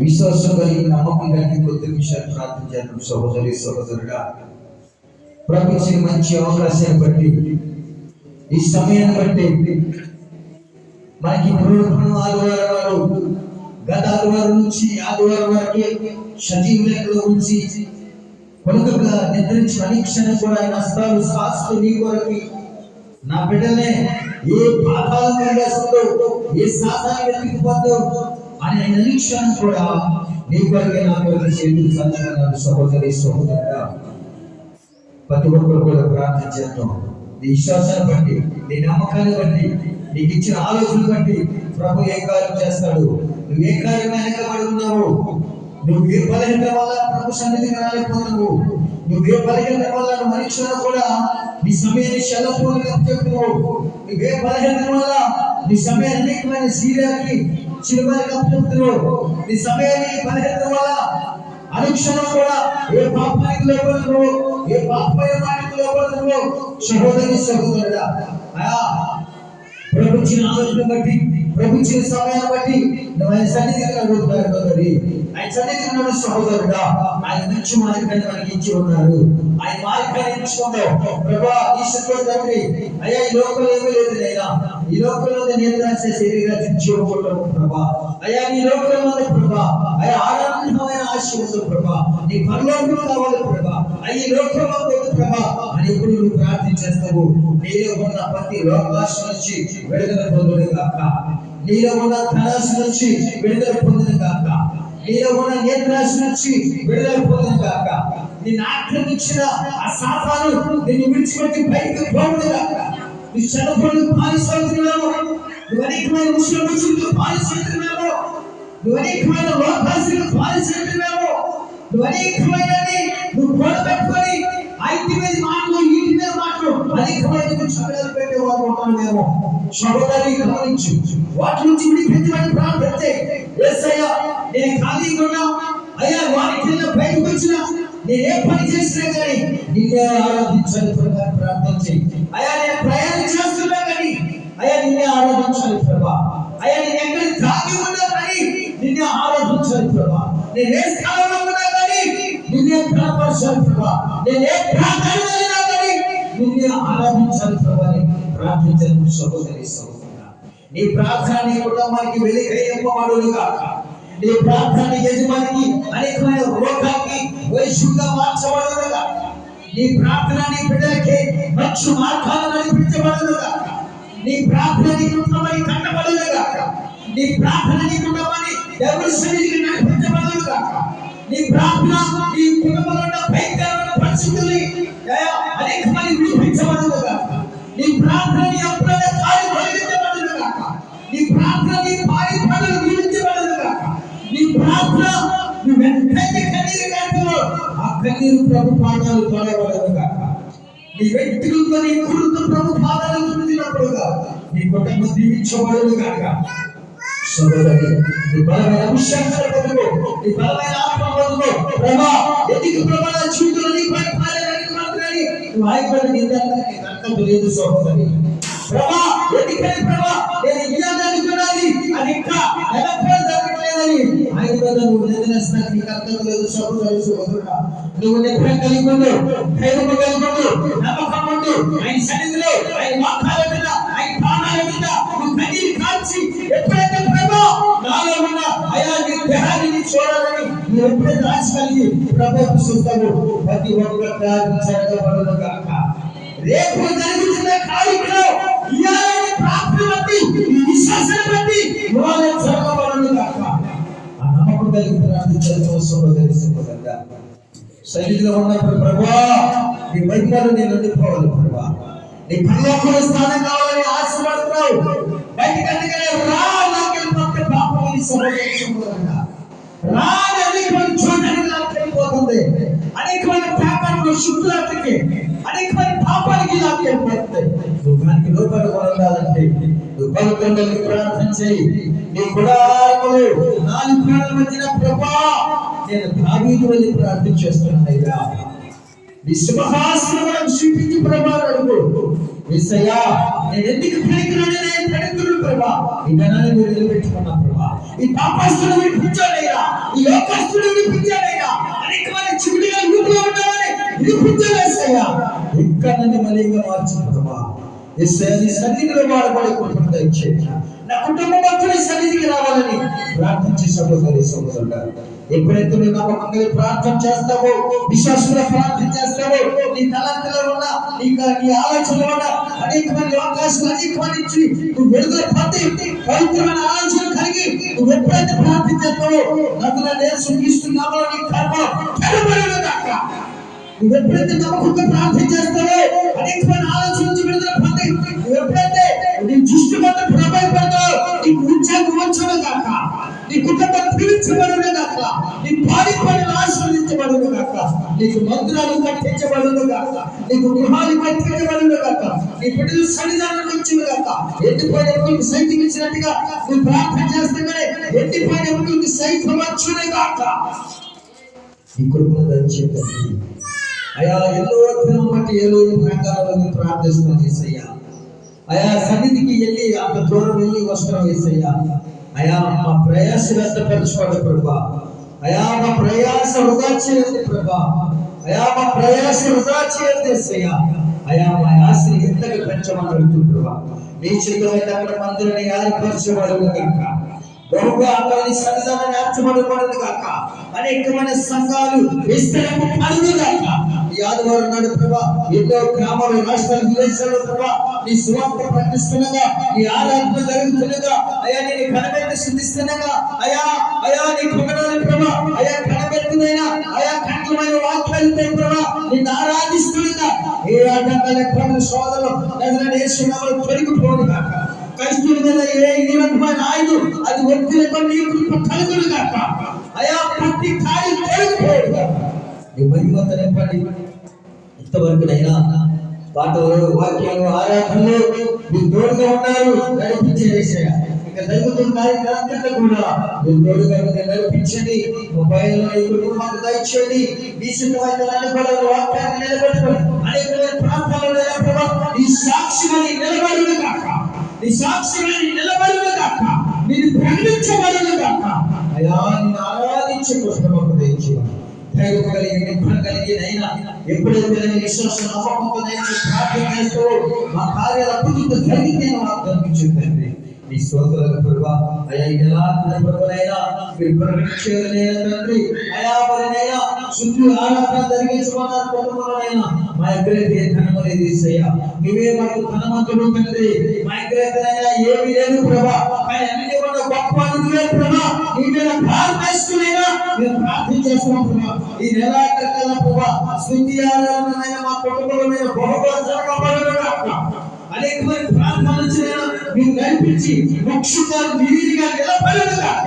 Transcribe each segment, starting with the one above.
విశ్వాసం కలిగి నమ్మకం కలిగి కొద్ది విషయాలు ప్రార్థించాను. సహోదరి సహోదరుడా, ప్రభుత్వ మంచి అవకాశాన్ని బట్టి, ఈ సమయాన్ని బట్టి మనకి ఆదివారం గత ఆదివారం నుంచి ఆదివారం వరకే సజీవ లెక్కలో ఉంచి కొనుకగా నిద్రించిన అనిక్షణ కూడా ఆయన హస్తాలు శాస్త్రు నీ కొరకి నా బిడ్డనే ఏ పాఠాలు వేస్తుందో, ఏ శాతాన్ని వెతికిపోద్దో అని ఆయన అనిక్షణ కూడా నీ కొరకే నా కొరకి చేతులు సంచుకున్నాను. సహోదరి సహోదరుడా, ప్రతి ఒక్కరు కూడా ప్రార్థించాను. నీ విశ్వాసాన్ని బట్టి, నీ నమ్మకాన్ని బట్టి, నీకు ఇచ్చిన ఆలోచన బట్టి ప్రభు ఏ కార్యం చేస్తాడు. నువ్వు ఏ కార్యం వెనకబడి ఉన్నావు, నువ్వు ఏ బలహీనత వల్ల ప్రభు సన్నిధికి రాలేకపోతున్నావు, నువ్వు ఏ బలహీనత వల్ల మనుషులను కూడా నీ సమయాన్ని శలపూర్తిగా చెప్తున్నావు, నువ్వే బలహీనత వల్ల నీ సమయాన్ని అనేకమైన సీరియాకి చిరుమలకి చెప్తున్నావు, నీ సమయాన్ని బలహీనత వల్ల అనుక్షణం కూడా ఏ పాపానికి లోపడుతున్నావు, ఏ పాపమైన మాటకి లోపడుతున్నావు. సహోదరి సహోదరుడా, ప్రభు ఇచ్చిన ఆలోచన బట్టి, ప్రభు ఇచ్చిన సమయాన్ని బట్టి నువ్వు ఆయన సన్నిధికి అడుగుతారు. ఆయన సన్నిధికి ఉన్నాడు సహోదరుడా, ఆయన మంచి మార్గాన్ని మనకి ఇచ్చి ఉన్నారు. ఆయన మార్గాన్ని ఎంచుకుంటావు. ప్రభా ఈశ్వరుడు తండ్రి, అయ్యా ఈ లోకంలో ఏమీ లేదు లేదా, ఈ లోకంలో నిద్రాశ శరీరాన్ని చూడకూడదు ప్రభా, అయ్యా నీ లోకంలో ఉంది ప్రభా, అయ్యా ఆనందమైన ఆశ ఉంది ప్రభా, నీ పరలోకంలో కావాలి ప్రభా, అయ్యి లోకంలో ఉంది ప్రభా అని ఇప్పుడు నువ్వు ప్రార్థించేస్తావు. నీలో ఉన్న ప్రతి లోకాశ నుంచి విడుదల పొందును గాక, నీలో ఉన్న ధనాశ నుంచి విడుదల పొందును గాక, నీలో ఉన్న నేత్రాశ నుంచి విడుదల పొందును గాక, నిన్ను ఆక్రమించిన ఆ సాతాను నిన్ను విడిచిపెట్టి బయటకు పోవును గాక. నీ చదువులు పాలిస్తున్నావు, నువ్వు అనేకమైన ముస్లింలకు పాలిస్తున్నావు, నువ్వు అనేకమైన లోకాశలకు పాలిస్తున్నావు, నువ్వు అనేకమైన నువ్వు కూడబెట్టుకొని ఐదు మీద మాటలు ఇంటి మీద మాటలు అనేకమైన చదువులు పెట్టేవారు ఉంటామేమో. సహోదరి గమనించు, వాటి నుంచి విడిపించమని ప్రార్థించే యేసయ్యా, నేను ఖాళీగా ఉన్నా అయ్యా, వారి కింద బయటకు వచ్చిన నేను ఏ పని చేసినా కానీ నిన్నే ఆరాధించాలి ప్రభా ప్రార్థించి, అయ్యా నేను ప్రయాణం చేస్తున్నా కానీ అయ్యా నిన్నే ఆరాధించాలి ప్రభా, అయ్యా నేను ఎక్కడ తాగి ఉన్నా కానీ నిన్నే ఆరాధించాలి ప్రభా, నేను ఏ స్థలంలో ఉన్నా కానీ నిన్నే కనపరచాలి ప్రభా, నేను ఏ ప్రార్థన అయినా కానీ నిన్నే ఆరాధించాలి ప్రభా అని ప్రార్థించను. సహోదరి సహోదరుడా, నీ ప్రార్థన నీ కుటుంబానికి వెలిగింపబడును గాక, నీ ప్రార్థన యజమానికి అనేకమైన రోగానికి వైశ్యంగా మార్చబడును గాక, నీ ప్రార్థన నీ బిడ్డలకి మంచి మార్గాలను నడిపించబడును గాక, నీ ప్రార్థన నీ కుటుంబాన్ని కట్టబడును గాక, నీ ప్రార్థన నీ కుటుంబాన్ని దేవుని సన్నిధికి నడిపించబడును గాక, నీ ప్రార్థన నీ కుటుంబంలో ఉన్న భయంకరమైన పరిస్థితుల్ని అనేకమంది విడిపించబడును గాక, నీ ప్రార్థన నీ అప్పుడైనా కాలు తొలగించబడును గాక, నీ ప్రార్థన నీ భార్య పనులు దీవించబడును గాక, నీ ప్రార్థన నువ్వు వెంటనే కన్నీరు కాడుతున్నావు, ఆ కన్నీరు ప్రభు పాదాలు తొలగబడును గాక, నీ వ్యక్తులతో నీ కుటుంబ ప్రభు పాదాలు తుడిచినప్పుడుగా నీ కుటుంబం దీవించబడును గాక. సోదరుడు, నీ బలమైన అభిషేకాలు పొందుకో, నీ బలమైన ఆత్మ పొందుకో. ప్రభా ఎందుకు ప్రభా నా జీవితంలో నీ పని పాలనని మాత్రమే నువ్వు ఆగిపోయిన నిందానికి అర్థం లేదు సహోదరి. ప్రభా ఎందుకని ప్రభా నేను విధానాన్ని కొనాలి అది ఇంకా ఎలక్ట్రల్ జరగట్లేదని ఆయన వల్ల నువ్వు నిందనేస్తానికి నీకు అర్థం లేదు సహోదరి సహోదరుడా. నువ్వు నిద్ర కలిగి ఉండు, ధైర్యం కలిగి ఉండు, నమ్మకం ఉండు. ఆయన సన్నిధిలో ఆయన వాక్యాల మీద ఆయన ప్రాణాల మీద నువ్వు కన్నీరు కాల్చి ఎప్పుడైతే ప్రభా నాలో ఉన్న అయా నీ దేహాన్ని చూడాలని నువ్వు ఎప్పుడైతే ఆశ కలిగి ప్రభుత్వం చూస్తావు, ప్రతి ఒక్క కార్యం జరగబడును గాక. రేపు జరుగుతున్న కార్యక్రమం ఇయాలని ప్రార్థన బట్టి ఈ విశ్వాసాన్ని బట్టి ఇవాళ జరగబడును గాక. ఆ నమ్మకం కలిగి ప్రార్థించడం సహోదరి సహోదరుడా. సన్నిధిలో ఉన్నప్పుడు ప్రభువా నీ వైద్యాలు నేను అందుకోవాలి ప్రభువా, నీ పరలోకంలో స్థానం కావాలని ఆశపడుతున్నావు, బయటికి అందుకనే రా నాకెళ్ళి పంపే పాపం సహోదరి సహోదరుడా, రా అనేకమైన చోటకి లాక్కెళ్ళిపోతుంది, అనేకమైన పాపానికి శుద్ధులకి అనేకమైన పాపానికి లాక్కెళ్ళిపోతుంది. దుఃఖానికి లోపల కొనాలంటే నువ్వు పలుకందరికి ప్రార్థన చేయి. నీ గుడారములు నాలుగు ప్రాణాల మధ్యన ప్రభా నేను దావీదు వలె ప్రార్థన చేస్తున్నానయ్యా, నీ సింహాసనం చూపించి ప్రభా అడుగు, యేసయ్యా నేను ఎందుకు పనికిరాని నేను పనికిరాను ప్రభా, ఈ ధనాన్ని మీరు నిలబెట్టుకున్నా ప్రభా, ఈ పాపస్తుడు విడిపించాలయ్యా, ఈ లోకస్తుడు విడిపించాలయ్యా, అనేకమైన చిగుడిగా యూపులో ఉన్నామని విడిపించాలేసయ్యా, ఇంకా నన్ను మలింగా మార్చిన ప్రభా. యేసయ్యా నీ సన్నిధిలో వాడబడే కుటుంబం దయచేయండి. నా కుటుంబం మొత్తం నీ సన్నిధికి రావాలని ప్రార్థించి సహోదరుడు ఎప్పుడైతే నువ్వు నమ్మకంగా ప్రార్థన చేస్తావో, విశ్వాసంగా ప్రార్థన చేస్తావో, నీ తలంతులో ఉన్న నీ ఆలోచనలో ఉన్న అనేకమైన అవకాశాలు అనేకమైన ఇచ్చి నువ్వు విడుదల పొంది పవిత్రమైన ఆలోచన కలిగి నువ్వు ఎప్పుడైతే ప్రార్థన చేస్తావో నదుల దేశం ఇస్తున్నామో నీ కర్మ కనబడను గాక. నువ్వు ఎప్పుడైతే నమ్మకంగా ప్రార్థన చేస్తావో అనేకమైన ఆలోచన నుంచి విడుదల పొంది నువ్వు ఎప్పుడైతే నీ దృష్టి వల్ల ప్రభావితపడతావో నీకు ఉద్యోగం వచ్చును గాక, నీ కుటుంబం దీవించబడును గాక, నీ పారిపడిన ఆశీర్వదించబడును గాక, నీకు మందిరాలు కట్టించబడును గాక, నీకు గృహాలు కట్టించబడును గాక, నీ బిడ్డలు సన్నిధానం వచ్చును గాక. ఎండిపోయిన ఎముకలకు సైతం ఇచ్చినట్టుగా నువ్వు ప్రార్థన చేస్తానే ఎండిపోయిన ఎముకలకు సైతం వచ్చును గాక. ఈ కుటుంబం దయచేయండి అయా. ఎన్నో దినం బట్టి ఏదో ప్రాంతాలలో ప్రార్థిస్తున్నాం యేసయ్యా. అయా సన్నిధికి వెళ్ళి అంత దూరం వెళ్ళి వస్తున్నాం యేసయ్యా. అయా మా ప్రయాస వ్యర్థపరచుకోండి ప్రభా. అయా మా ప్రయాస వృధా చేయదు ప్రభా. అయా మా ప్రయాస వృధా చేయదు యేసయ్యా. అయా మా ఆశని ఎంతగా పెంచమని అడుగుతుంది ప్రభా. నీ చిత్తమైతే అక్కడ మందిరాన్ని ఏర్పరచబడును గాక, బహుగా అక్కడ సన్నిధానాన్ని ఏర్పరచబడును గాక, అనేకమైన సంఘాలు విస్తరింపు పడును గాక. ఈ ఆదివారం నాడు ప్రభా ఎన్నో గ్రామాలు రాష్ట్రాలు విదేశాల్లో ప్రభా నీ సువార్త ప్రకటిస్తుండగా, నీ ఆరాధన జరుగుతుండగా అయా నేను కనబెట్టి సిద్ధిస్తుండగా అయా అయా నీ కొండనాలి ప్రభా అయా కనబెడుతున్నా అయా కంఠమైన వాక్యాలతో ప్రభా నిన్ను ఆరాధిస్తుండగా ఏ ఆటంకాల ప్రభు సోదరులు నజరేయుడైన యేసు నామములో తొలగిపోను గాక. కష్టుల మీద ఏ నిరంతరమైన ఆయుధం అది ఒత్తిడితో నీ కృప కలుగును గాక. అయా ప్రతి కార్యం తొలగిపోను గాక. నీ మహిమతో నింపండి. ఇంతవరకునైనా పాటలు వాక్యాలు ఆరాధనలు మీరు తోడుగా ఉన్నారు, నడిపించేసాయా. ఇక జరుగుతున్న కార్యక్రమంలో కూడా మీరు తోడుగా నడిపించండి. మొబైల్లో మాకు దయచేయండి. మీ సిద్ధమైన వాక్యాన్ని నిలబెట్టుకోండి. అనేకమైన ప్రాంతాలలో ఈ సాక్షిగా నిలబడును గాక, నీ సాక్షిగా నిలబడును గాక, నేను ప్రకటించబడును గాక. అయా నిన్ను ఆరాధించే కోసం మాకు దయచేయండి. ధైర్యం కలిగి నిబ్బరం కలిగినైనా ఎప్పుడైతే విశ్వాసం నమ్మకంతో ప్రార్థన చేస్తూ మా కార్యాల అద్భుతంగా జరిగితే వాగ్దానం ఇచ్చిందండి. నీ స్తోత్రాలు ప్రభా. అయా ఎలా ప్రభునైనా మీరు ప్రకటించలేని తండ్రి అయా మరినైనా శుద్ధి ఆరాధన జరిగించుకున్నారు కుటుంబంలోనైనా మా ఎక్కడైతే ధనమనేది యేసయ్యా నీవే మాకు ధనవంతుడు తండ్రి. మా ఎక్కడైతే ఏమీ లేదు ప్రభా, కానీ అన్ని కూడా గొప్ప నువ్వే ప్రభా. నీ మీద ప్రార్థిస్తున్నా మేము ప్రార్థన చేస్తున్నాం ప్రభా. ఈ నెలాఖరు ప్రభా శుద్ధి ఆరాధన మా కుటుంబంలో మీద బహుగా జరగబడును గాక. అనేకమైన ప్రార్థనలు మీరు నడిపించి ముఖ్యంగా నీతిగా నిలబడును గాక.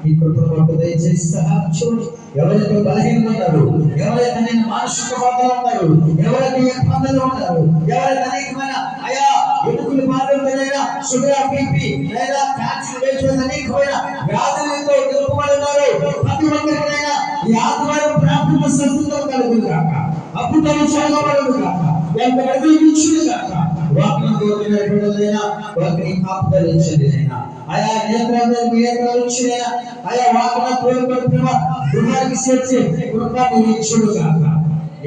ఈ కుటుంబంలో దయచేసి సహాయం చేయండి. ఎవరైతే బలహీనంగా ఉన్నారు, ఎవరైతే నేను మానసిక బాధలు ఉన్నారు, ఎవరైతే ఇబ్బందులు ఉన్నారు, ఎవరైతే అనేకమైన అయా ఎముకలు బాధలైనా షుగర్ బీపీ లేదా క్యాన్సర్ వేసిన అనేకమైన వ్యాధులతో ఎదుర్కొన్నారు, ప్రతి ఒక్కరికైనా ఈ ఆత్మీయ ప్రార్థన సంతృప్తితో కలుగును గాక. అద్భుతాలు చేయబడును గాక. వాళ్ళకి అనుగ్రహించును గాక. వాక్యం కోరినైనా వాటిని ఆపుదలించండినైనా ఆయా నేత్రాలు ఇచ్చినైనా ఆయా వాక్యం కోరుకుంటున్న గృహానికి చేర్చే కృపాన్ని ఇచ్చును గాక.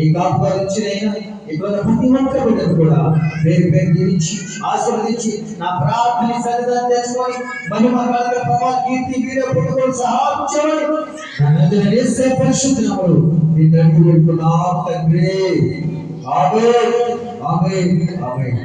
ఈ కాపుదలించినైనా ఇక్కడ ప్రతి ఒక్క బిడ్డను కూడా పేరు పేరు దీవించి ఆశీర్వదించి నా ప్రార్థన సన్నిధానం తెచ్చుకొని మహిమ ప్రభావ కీర్తి వీర పుట్టుకొని సహాయం చేయమని యేసే పరిశుద్ధ నామములో మీ తండ్రి పెట్టుకున్నాం తండ్రి. ఆమేన్ ఆమేన్ ఆమేన్.